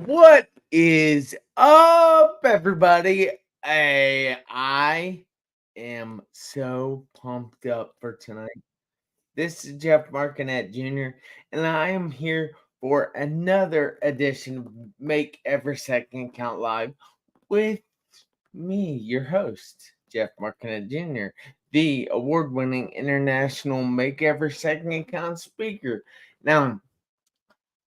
What is up, everybody? I am so pumped up for tonight. This is Jeff Marconette Jr., and I am here for another edition of Make Every Second Count Live with me, your host, Jeff Marconette Jr., the award winning international Make Every Second Count speaker. Now,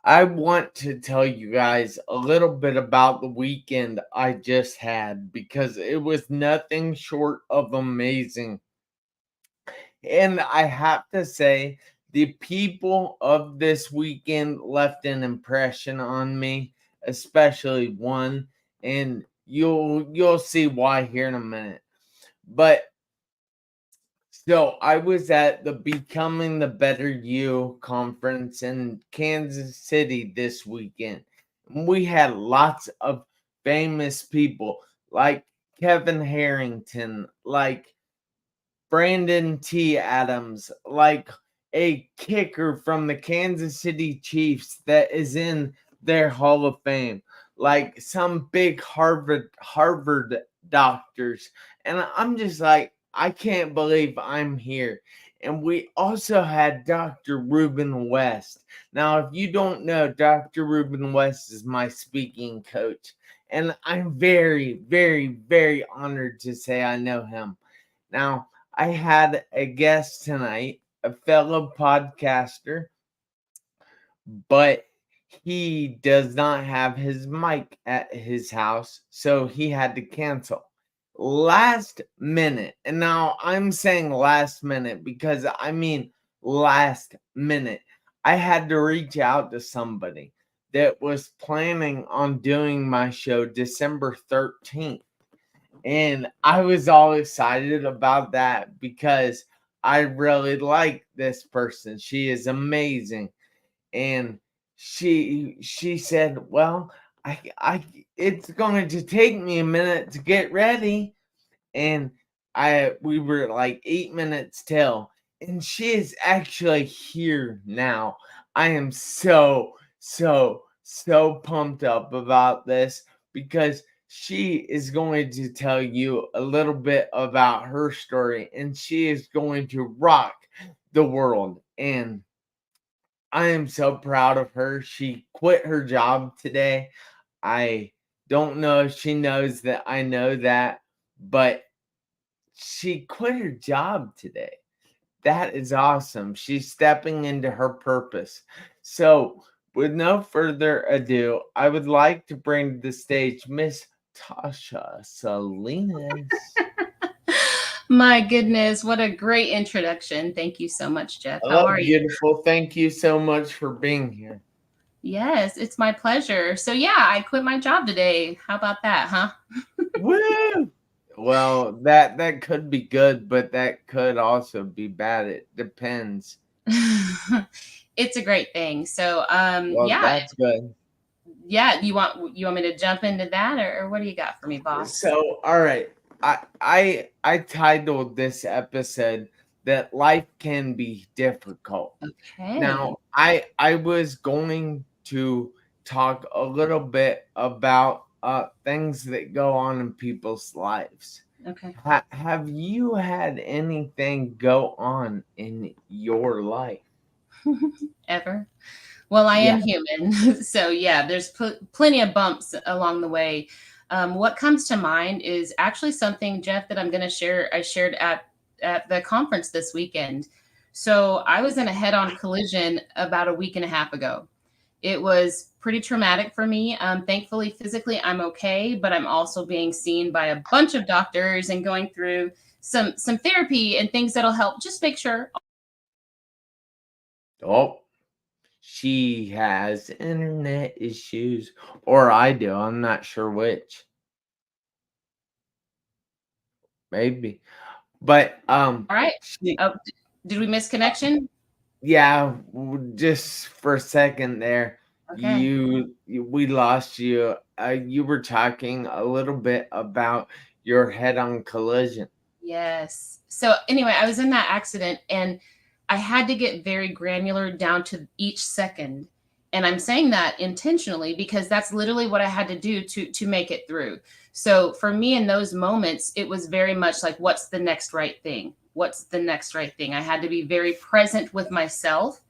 I want to tell you guys a little bit about the weekend I just had because it was nothing short of amazing. And I have to say, the people of this weekend left an impression on me, especially one, and you'll see why here in a minute. But so I was at the Becoming the Better You conference in Kansas City this weekend. We had lots of famous people like Kevin Harrington, like Brandon T. Adams, like a kicker from the Kansas City Chiefs that is in their Hall of Fame, like some big Harvard doctors. And I'm just like, I can't believe I'm here. And we also had Dr. Ruben West. Now, if you don't know, Dr. Ruben West is my speaking coach. And I'm very, very, very honored to say I know him. Now, I had a guest tonight, a fellow podcaster, but he does not have his mic at his house, so he had to cancel. Last minute, and now I'm saying last minute because I mean last minute, I had to reach out to somebody that was planning on doing my show December 13th. And I was all excited about that because I really like this person. She is amazing. And she said, "Well, I it's going to take me a minute to get ready." And I we were like 8 minutes till, and she is actually here now. I am so pumped up about this because she is going to tell you a little bit about her story, and she is going to rock the world. And I am so proud of her. She quit her job today. I don't know if she knows that I know that, but she quit her job today. That is awesome. She's stepping into her purpose. So, with no further ado, I would like to bring to the stage Miss Tasha Salinas. My goodness, what a great introduction. Thank you so much, Jeff. How Oh, are you? beautiful. Thank you so much for being here. Yes, it's my pleasure. So, yeah, I quit my job today. How about that, huh? Woo! Well, that could be good, but that could also be bad. It depends. It's a great thing. So, Well, that's good. yeah, you want me to jump into that or what do you got for me, boss? So, all right. I titled this episode that life can be difficult. Okay. Now, I was going to talk a little bit about things that go on in people's lives. Okay. Have you had anything go on in your life? Ever? Well, I Yeah. am human. So, yeah, there's plenty of bumps along the way. What comes to mind is actually something, Jeff, that I'm going to share. I shared at the conference this weekend. So, I was in a head on collision about a week and a half ago. It was pretty traumatic for me. Thankfully, physically, I'm okay, but I'm also being seen by a bunch of doctors and going through some therapy and things that'll help just make sure. Oh, she has internet issues, or I do. I'm not sure which. Maybe. But All right. she Oh, did we miss connection? yeah, just for a second there, Okay. we lost you. You were talking a little bit about your head-on collision. Yes. So anyway, I was in that accident and I had to get very granular down to each second. And I'm saying that intentionally because that's literally what I had to do to make it through. So for me in those moments, it was very much like, what's the next right thing? What's the next right thing? I had to be very present with myself,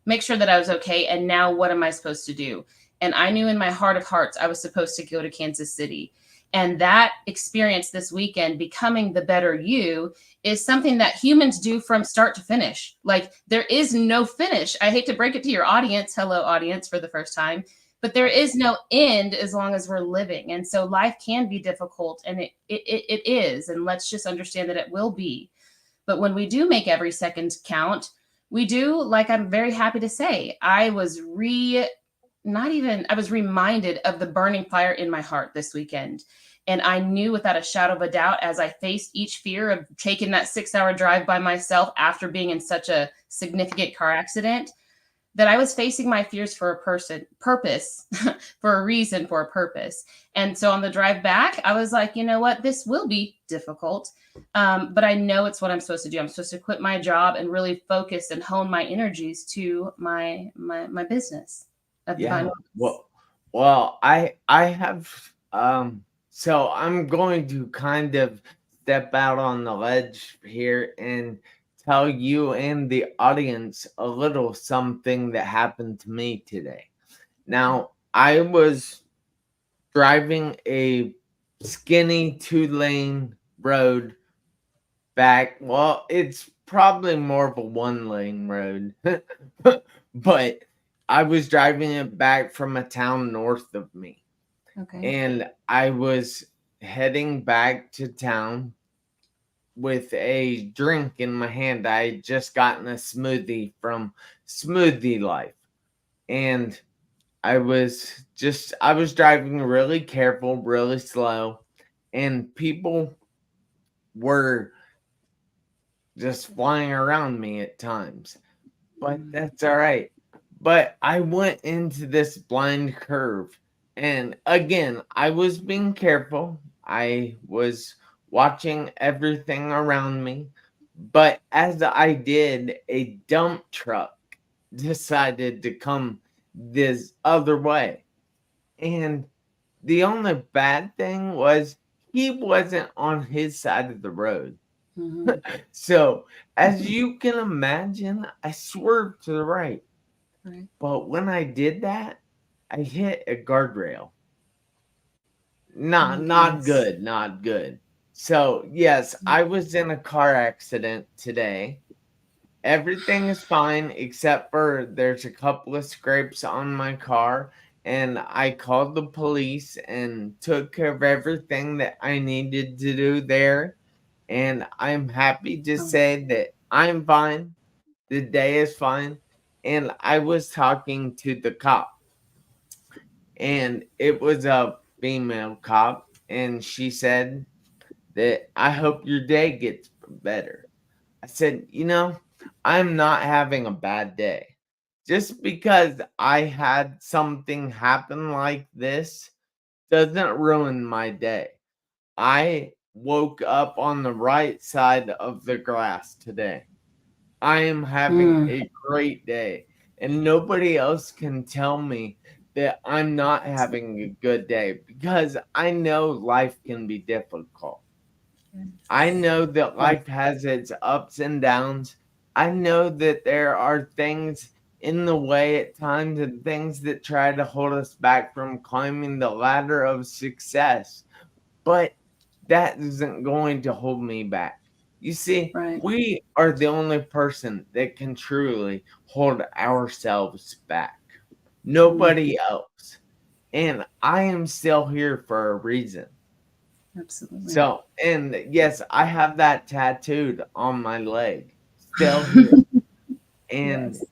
make sure that I was okay. And now what am I supposed to do? And I knew in my heart of hearts, I was supposed to go to Kansas City. And that experience this weekend, becoming the better you, is something that humans do from start to finish. Like there is no finish. I hate to break it to your audience. Hello, audience, for the first time. But there is no end as long as we're living. And so life can be difficult, and it is. And let's just understand that it will be. But when we do make every second count, we do, like I'm very happy to say, I was reminded of the burning fire in my heart this weekend. And I knew without a shadow of a doubt, as I faced each fear of taking that 6-hour drive by myself after being in such a significant car accident, that I was facing my fears for purpose, for a reason, for a purpose. And so on the drive back, I was like, you know what, this will be difficult, but I know it's what I'm supposed to do. I'm supposed to quit my job and really focus and hone my energies to my business of divine Yeah. wellness. Well, I have so I'm going to kind of step out on the ledge here and tell you and the audience a little something that happened to me today. Now, I was driving a skinny 2-lane road back. Well, it's probably more of a 1-lane road. But I was driving it back from a town north of me. Okay. And I was heading back to town with a drink in my hand. I had just gotten a smoothie from Smoothie Life. And I was driving really careful, really slow, and people were just flying around me at times. But that's all right. But I went into this blind curve. And again, I was being careful. I was watching everything around me. But as I did, a dump truck decided to come this other way. And the only bad thing was he wasn't on his side of the road. Mhm. So, as you can imagine, I swerved to the right. Right. But when I did that, I hit a guardrail. Oh my Not goodness. good, not good. So, yes, I was in a car accident today. Everything is fine except for there's a couple of scrapes on my car, and I called the police and took care of everything that I needed to do there. And I'm happy to Oh, say that I'm fine. The day is fine. And I was talking to the cop, and it was a female cop, and she said that I hope your day gets better. I said, I'm not having a bad day. Just because I had something happen like this doesn't ruin my day. I woke up on the right side of the grass today. I am having mm, a great day, and nobody else can tell me that I'm not having a good day because I know life can be difficult. I know that right. life has its ups and downs. I know that there are things in the way at times and things that try to hold us back from climbing the ladder of success. But that isn't going to hold me back. You see, Right. we are the only person that can truly hold ourselves back. Mm, Nobody else. And I am still here for a reason. absolutely. So, and yes, I have that tattooed on my leg, still here. And Yes.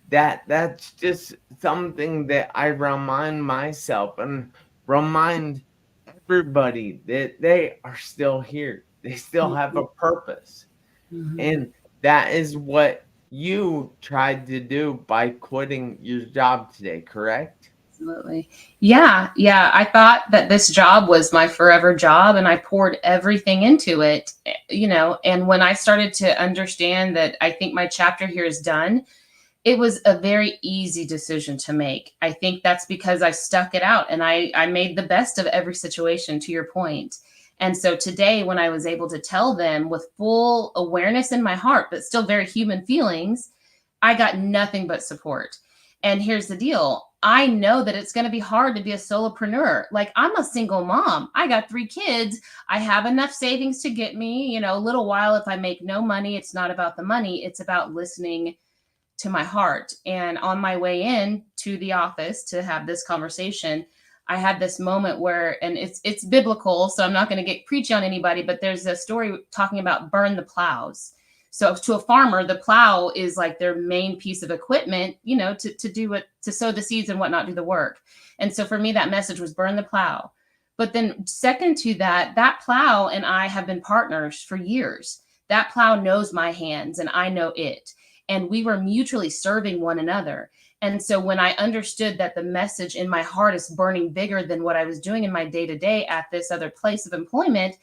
that's just something that I remind myself and remind everybody that they are still here. They still have Mhm, a purpose. mhm. And that is what you tried to do by quitting your job today, correct? Absolutely. Yeah, yeah. I thought that this job was my forever job and I poured everything into it, and when I started to understand that I think my chapter here is done, It was a very easy decision to make. I think that's because I stuck it out and I made the best of every situation, to your point. And so today, when I was able to tell them with full awareness in my heart, but still very human feelings, I got nothing but support. And here's the deal. I know that it's going to be hard to be a solopreneur. Like, I'm a single mom. I got 3 kids. I have enough savings to get me, a little while. If I make no money, it's not about the money. It's about listening to my heart. And on my way in to the office to have this conversation, I had this moment where, and it's biblical, so I'm not going to get preachy on anybody, but there's a story talking about burn the plows. So to a farmer, the plow is like their main piece of equipment, to do what, to sow the seeds and whatnot, do the work. And so for me, that message was burn the plow. But then second to that, that plow and I have been partners for years. That plow knows my hands and I know it. And we were mutually serving one another. And so when I understood that the message in my heart is burning bigger than what I was doing in my day to day at this other place of employment,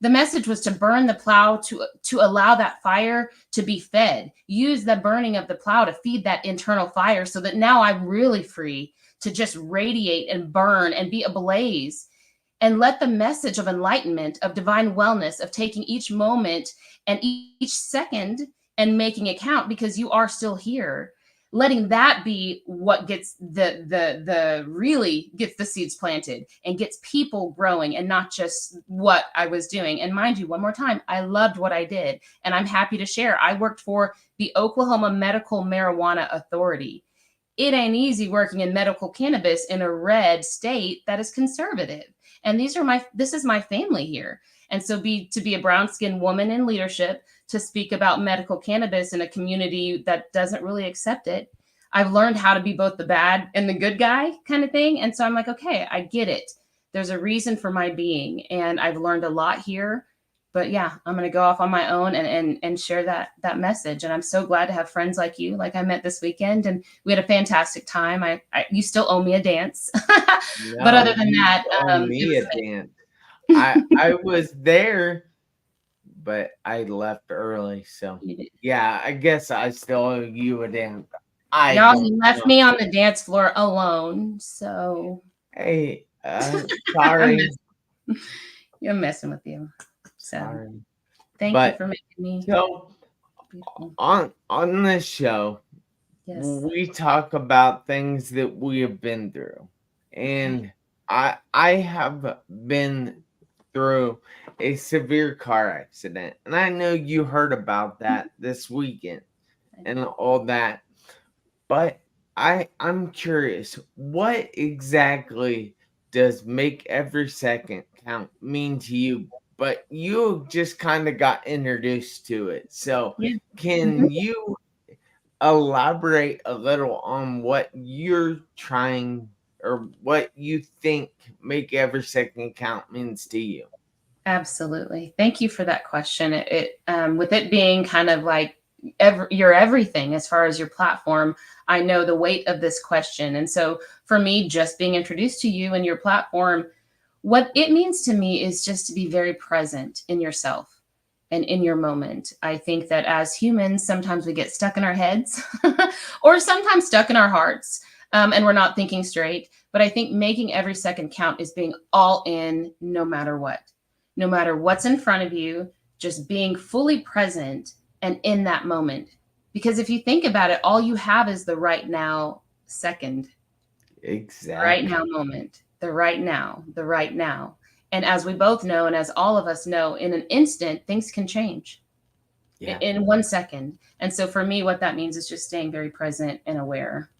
the message was to burn the plow, to allow that fire to be fed. Use the burning of the plow to feed that internal fire so that now I'm really free to just radiate and burn and be ablaze. And let the message of enlightenment, of divine wellness, of taking each moment and each second and making it count because you are still here, letting that be what gets the really gets the seeds planted and gets people growing, and not just what I was doing. And mind you, one more time, I loved what I did, and I'm happy to share. I worked for the Oklahoma Medical Marijuana Authority. It ain't easy working in medical cannabis in a red state that is conservative. And this is my family here. And so to be a brown skinned woman in leadership, to speak about medical cannabis in a community that doesn't really accept it, I've learned how to be both the bad and the good guy kind of thing. And so I'm like, okay, I get it. There's a reason for my being. And I've learned a lot here. But yeah, I'm going to go off on my own and share that message. And I'm so glad to have friends like you, like I met this weekend, and we had a fantastic time. You still owe me a dance, but No, other than you that, owe it me was a dance. I was there, but I left early. So amazing. yeah, I guess I still owe you a dance. I Y'all, don't you left know. me on the dance floor alone, so Hey, I'm sorry, messing. You're messing with you. So sorry. thank you But for making me so beautiful. on this show, Yes. we talk about things that we have been through, Okay. and I have been through a severe car accident, and I know you heard about that this weekend I and did. all that. But I'm curious, what exactly does make every second count mean to you? But you just kind of got introduced to it. So Yeah. Mhm. can you elaborate a little on what you're trying or what you think make every second count means to you? Absolutely. Thank you for that question. With it being kind of like your everything as far as your platform, I know the weight of this question. And so for me, just being introduced to you and your platform, what it means to me is just to be very present in yourself and in your moment. I think that as humans, sometimes we get stuck in our heads or sometimes stuck in our hearts, and we're not thinking straight. But I think making every second count is being all in no matter what, no matter what's in front of you, just being fully present and in that moment. Because if you think about it, all you have is the right now second, the right Exactly. now moment, the right now, the right now. And as we both know, and as all of us know, in an instant, things can change Yeah. in 1 second. And so for me, what that means is just staying very present and aware.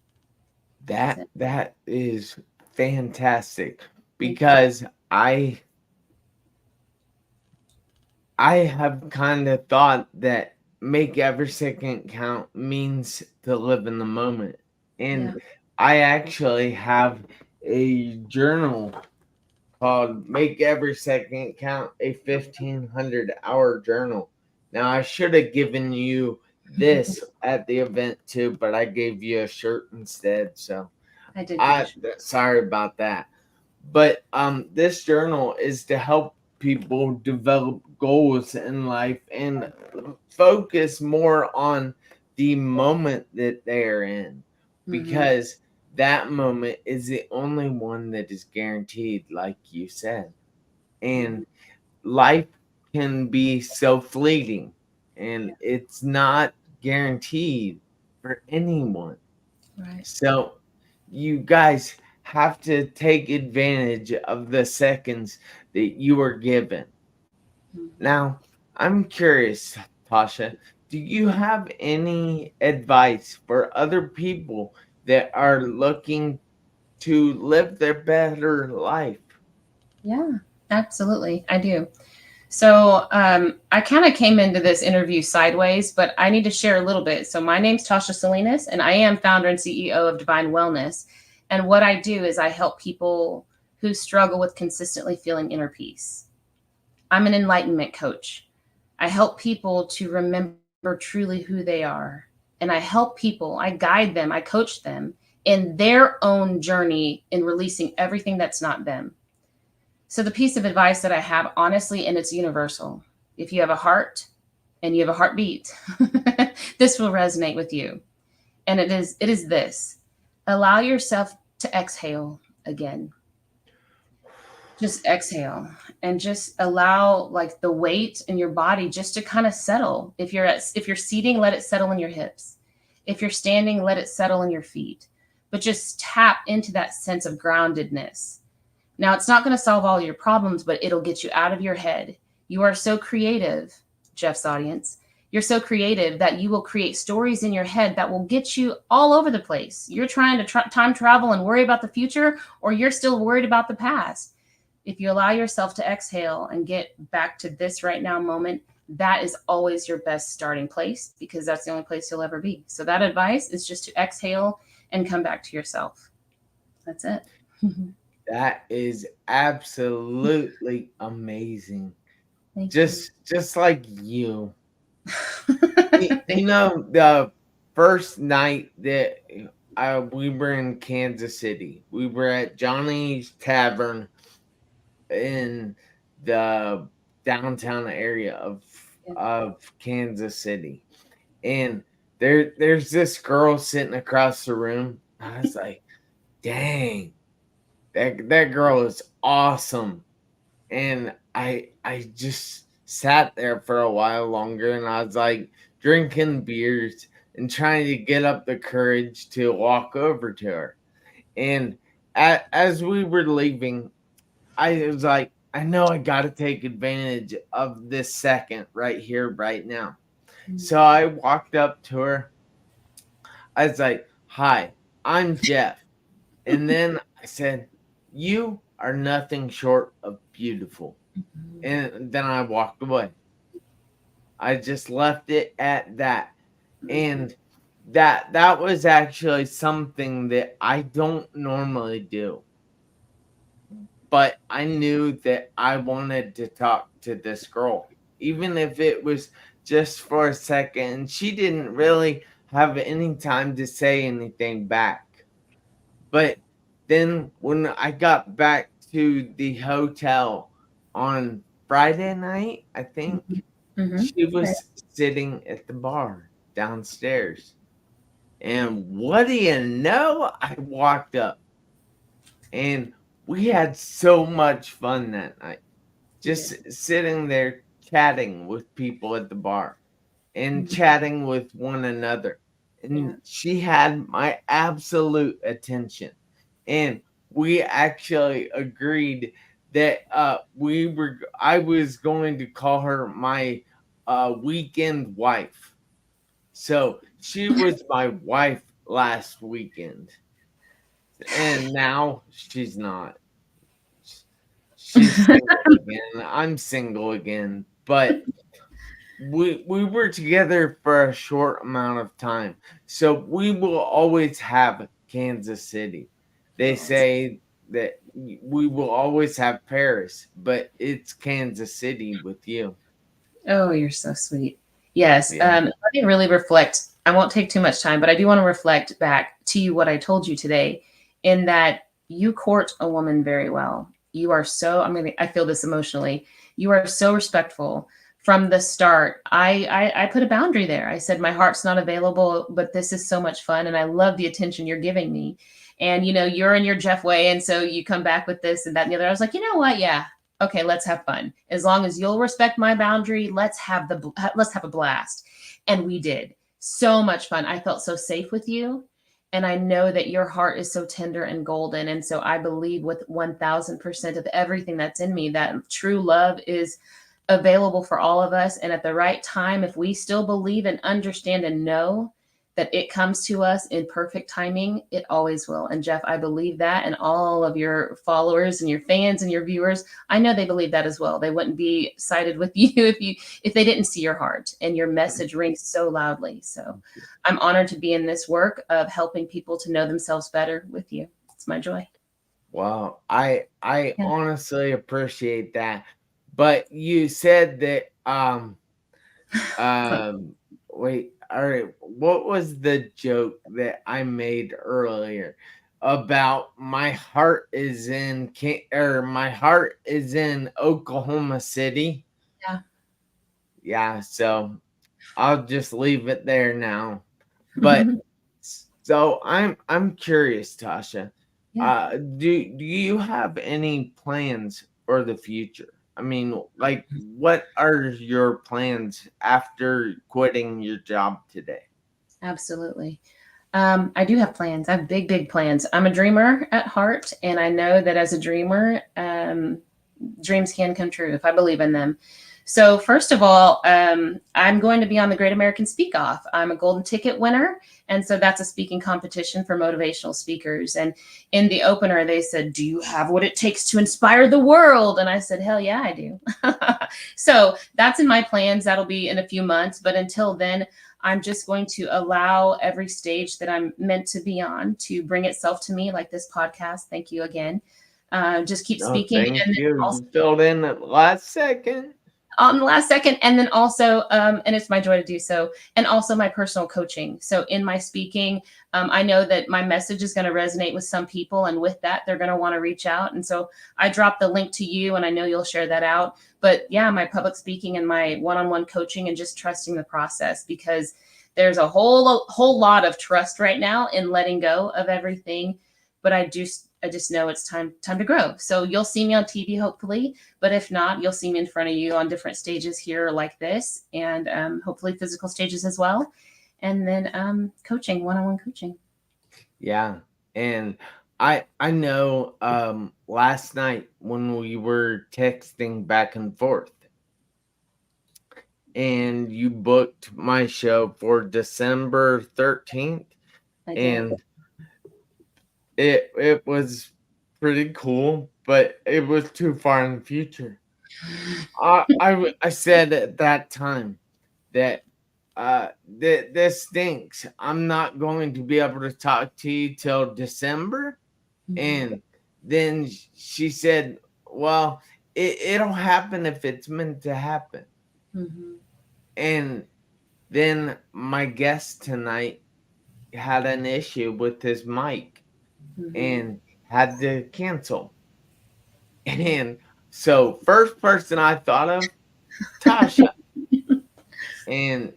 That's it. That is fantastic Thank you. because I have kind of thought that make every second count means to live in the moment. Yeah. And I actually have a journal called Make Every Second Count, a 1,500-hour journal. Now, I should have given you this at the event too, but I gave you a shirt instead. So I did get a shirt. sorry about that. But this journal is to help people develop goals in life and focus more on the moment that they are in, Mm-hmm. because that moment is the only one that is guaranteed, like you said. And life can be so fleeting, and it's not guaranteed for anyone. Right. So you guys have to take advantage of the seconds that you are given. Mhm. Now, I'm curious, Tasha, do you have any advice for other people that are looking to live their better life? Yeah, absolutely. I do. So I kind of came into this interview sideways, but I need to share a little bit. So my name's Tasha Salinas, and I am founder and CEO of Divine Wellness. And what I do is I help people who struggle with consistently feeling inner peace. I'm an enlightenment coach. I help people to remember truly who they are. And I help people, I guide them, I coach them in their own journey in releasing everything that's not them. So, the piece of advice that I have, honestly, and it's universal, if you have a heart and you have a heartbeat, this will resonate with you. And it is this: allow yourself to exhale again. Just exhale and just allow like the weight in your body just to kind of settle. If you're seating, let it settle in your hips. If you're standing, let it settle in your feet. But just tap into that sense of groundedness. Now, it's not going to solve all your problems, but it'll get you out of your head. You are so creative, Jeff's audience. You're so creative that you will create stories in your head that will get you all over the place. You're trying to time travel and worry about the future, or you're still worried about the past. If you allow yourself to exhale and get back to this right now moment, that is always your best starting place because that's the only place you'll ever be. So, that advice is just to exhale and come back to yourself. That's it. That is absolutely amazing. Thank you. Just like you. The first night that we were in Kansas City, we were at Johnny's Tavern in the downtown area Yeah. of Kansas City. And there's this girl sitting across the room. I was like, dang, that girl is awesome. And I just sat there for a while longer, and I was like drinking beers and trying to get up the courage to walk over to her. And as we were leaving, I was like, I know I got to take advantage of this second right here, right now. So I walked up to her. I was like, hi, I'm Jeff. And then I said, you are nothing short of beautiful. And then I walked away. I just left it at that. And that was actually something that I don't normally do. But I knew that I wanted to talk to this girl, even if it was just for a second. And she didn't really have any time to say anything back. But then when I got back to the hotel on Friday night, I think Mm-hmm. she was sitting at the bar downstairs. And what do you know? I walked up, and we had so much fun that night. Yeah. Just sitting there chatting with people at the bar and Mhm. chatting with one another. Yeah. And she had my absolute attention. And we actually agreed that I was going to call her my weekend wife. So she was my wife last weekend. And now she's not. She's single again. I'm single again. But we were together for a short amount of time, so we will always have Kansas City. They Oh, say that we will always have Paris, but it's Kansas City with you. oh, you're so sweet. Yes. Yeah. Let me really reflect. I won't take too much time, but I do want to reflect back to you what I told you today in that you court a woman very well. You are so, I feel this emotionally. You are so respectful from the start, I put a boundary there. I said, my heart's not available, but this is so much fun. And I love the attention you're giving me. And, you're in your Jeff way. And so you come back with this and that and the other. I was like, you know what? Yeah. Okay. Let's have fun. As long as you'll respect my boundary, let's have a blast. And we did so much fun. I felt so safe with you. And I know that your heart is so tender and golden. And so I believe with 1000% of everything that's in me that true love is available for all of us. And at the right time, if we still believe and understand and know that it comes to us in perfect timing, it always will. And Jeff, I believe that. And all of your followers and your fans and your viewers, I know they believe that as well. They wouldn't be sided with you if they didn't see your heart, and your message rings so loudly. So I'm honored to be in this work of helping people to know themselves better with you. It's my joy. Wow, I Yeah. honestly appreciate that. But you said that um wait, all right, what was the joke that I made earlier about my heart is in or my heart is in Oklahoma City? Yeah. Yeah, so I'll just leave it there now. But so I'm curious, Tasha. Yeah. Do you have any plans for the future? I mean, like, what are your plans after quitting your job today? Absolutely. I do have plans. I have big, big plans. I'm a dreamer at heart, and I know that as a dreamer, dreams can come true if I believe in them. So, first of all, I'm going to be on the Great American Speak Off. I'm a golden ticket winner. And so that's a speaking competition for motivational speakers. And in the opener, they said, "Do you have what it takes to inspire the world?" And I said, "Hell yeah, I do." So that's in my plans. That'll be in a few months. But until then, I'm just going to allow every stage that I'm meant to be on to bring itself to me, like this podcast. Thank you again. Just keep No, speaking, thank and then you. also You filled in at the last second. on the last second, and then also, and it's my joy to do so, and also my personal coaching. So in my speaking, I know that my message is going to resonate with some people, and with that, they're going to want to reach out. And so I dropped the link to you, and I know you'll share that out. But yeah, my public speaking and my one-on-one coaching, and just trusting the process, because there's a whole lot of trust right now in letting go of everything. But I just know it's time to grow. So you'll see me on TV, hopefully, but if not, you'll see me in front of you on different stages here like this, and hopefully physical stages as well. And then coaching, one-on-one coaching. Yeah. And I know last night when we were texting back and forth, and you booked my show for December 13th, I did. and it was pretty cool, but it was too far in the future. I said at that time that this stinks. I'm not going to be able to talk to you till December. Mm-hmm. And then she said, "Well, it'll happen if it's meant to happen." Mm-hmm. And then my guest tonight had an issue with his mic Mm-hmm. and had to cancel. And so, first person I thought of, Tasha. And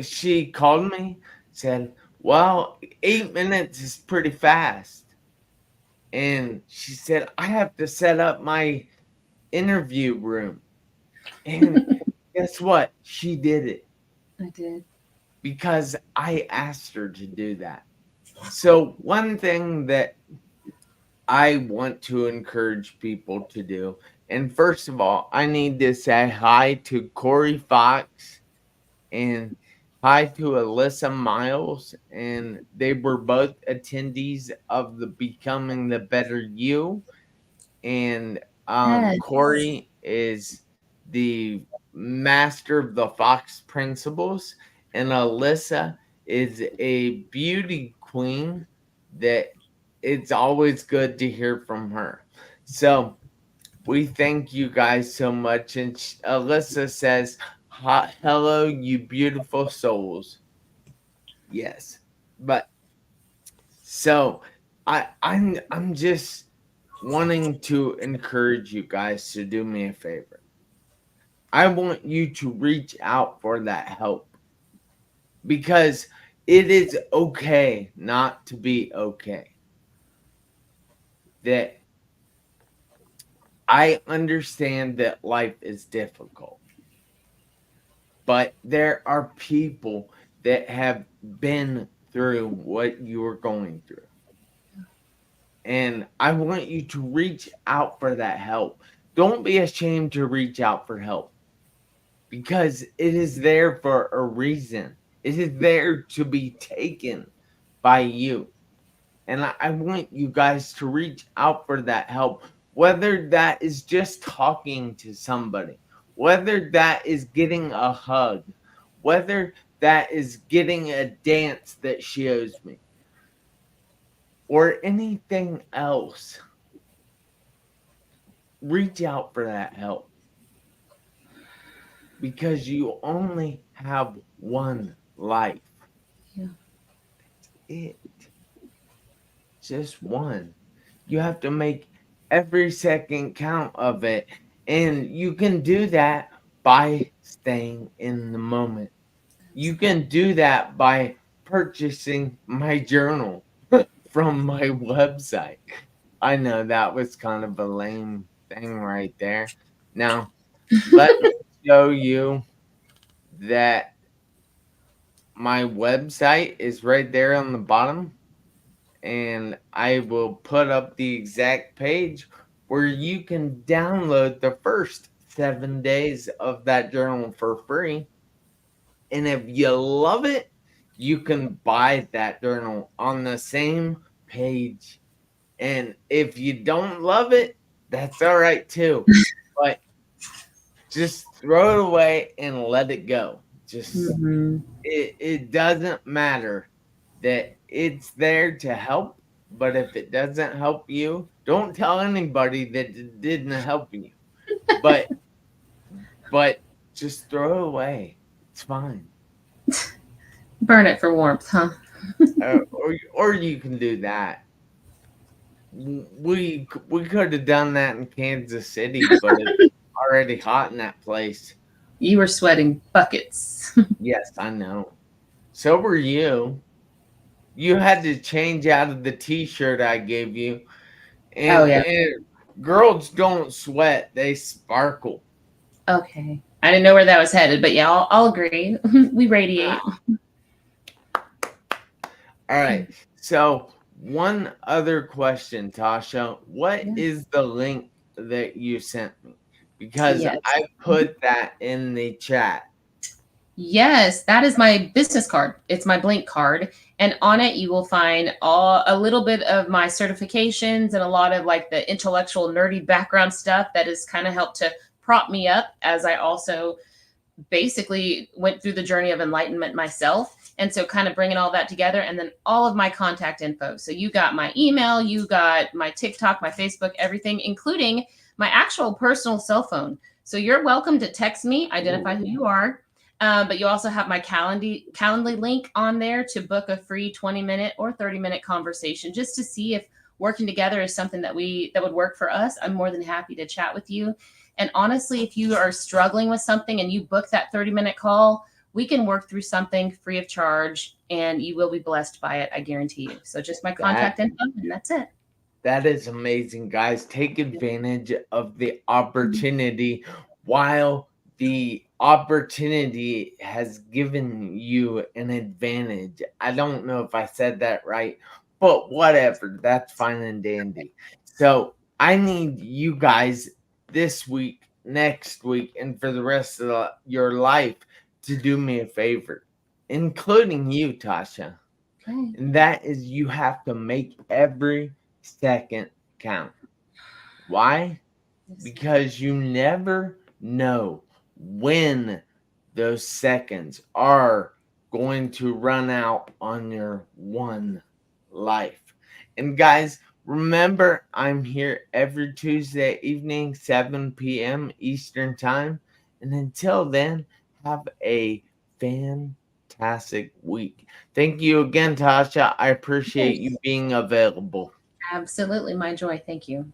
she called me, said, "Well, 8 minutes is pretty fast." And she said, "I have to set up my interview room." And guess what? She did it I did. because I asked her to do that. So, one thing that I want to encourage people to do, and first of all, I need to say hi to Corey Fox and hi to Alyssa Miles. And they were both attendees of the Becoming the Better You. And Yes. Corey is the master of the Fox principles, and Alyssa is a beauty queen that it's always good to hear from her. So we thank you guys so much. And Alyssa says, Hello, you beautiful souls." Yes, but so I'm just wanting to encourage you guys to do me a favor. I want you to reach out for that help because it is okay not to be okay. That I understand that life is difficult, but there are people that have been through what you are going through. And I want you to reach out for that help. Don't be ashamed to reach out for help because it is there for a reason. It is there to be taken by you. And I want you guys to reach out for that help, whether that is just talking to somebody, whether that is getting a hug, whether that is getting a dance that she owes me, or anything else. Reach out for that help because you only have one life. Yeah. It just one. You have to make every second count of it. And you can do that by staying in the moment. You can do that by purchasing my journal from my website. I know that was kind of a lame thing right there. Now, let me show you that my website is right there on the bottom, and I will put up the exact page where you can download the first 7 days of that journal for free. And if you love it, you can buy that journal on the same page. And if you don't love it, that's all right too. But just throw it away and let it go. Just Mhm. it doesn't matter that it's there to help, but if it doesn't help you, don't tell anybody that it didn't help you. But but just throw it away. It's fine. Burn it for warmth, huh? Or you can do that. We could have done that in Kansas City, but it's already hot in that place. You were sweating buckets. Yes, I know. So were you. You had to change out of the T-shirt I gave you, Oh, and yeah. girls don't sweat; they sparkle. Okay. I didn't know where that was headed, but yeah, I'll agree. We radiate. All right. So one other question, Tasha. What Yeah. is the link that you sent me? Because Yes. I put that in the chat. Yes, that is my business card. It's my Blink card. And on it, you will find a little bit of my certifications and a lot of like the intellectual, nerdy background stuff that has kind of helped to prop me up as I also basically went through the journey of enlightenment myself. And so, kind of bringing all that together, and then all of my contact info. So, you got my email, you got my TikTok, my Facebook, everything, including my actual personal cell phone. So, you're welcome to text me, identify who you are. But you also have my Calendly link on there to book a free 20-minute or 30-minute conversation just to see if working together is something that would work for us. I'm more than happy to chat with you. And honestly, if you are struggling with something and you book that 30-minute call, we can work through something free of charge and you will be blessed by it. I guarantee you. So just my That contact info and that's it. that is amazing, guys. Take advantage of the opportunity while the opportunity has given you an advantage. I don't know if I said that right, but whatever. That's fine and dandy. So I need you guys this week, next week, and for the rest of your life to do me a favor, including you, Tasha. Okay. And that is you have to make every second count. Why? Yes. Because you never know when those seconds are going to run out on your one life. And guys, remember, I'm here every Tuesday evening, 7 p.m. Eastern Time. And until then, have a fantastic week. Thank you again, Tasha. I appreciate you Yes. being available. Absolutely. My joy. Thank you.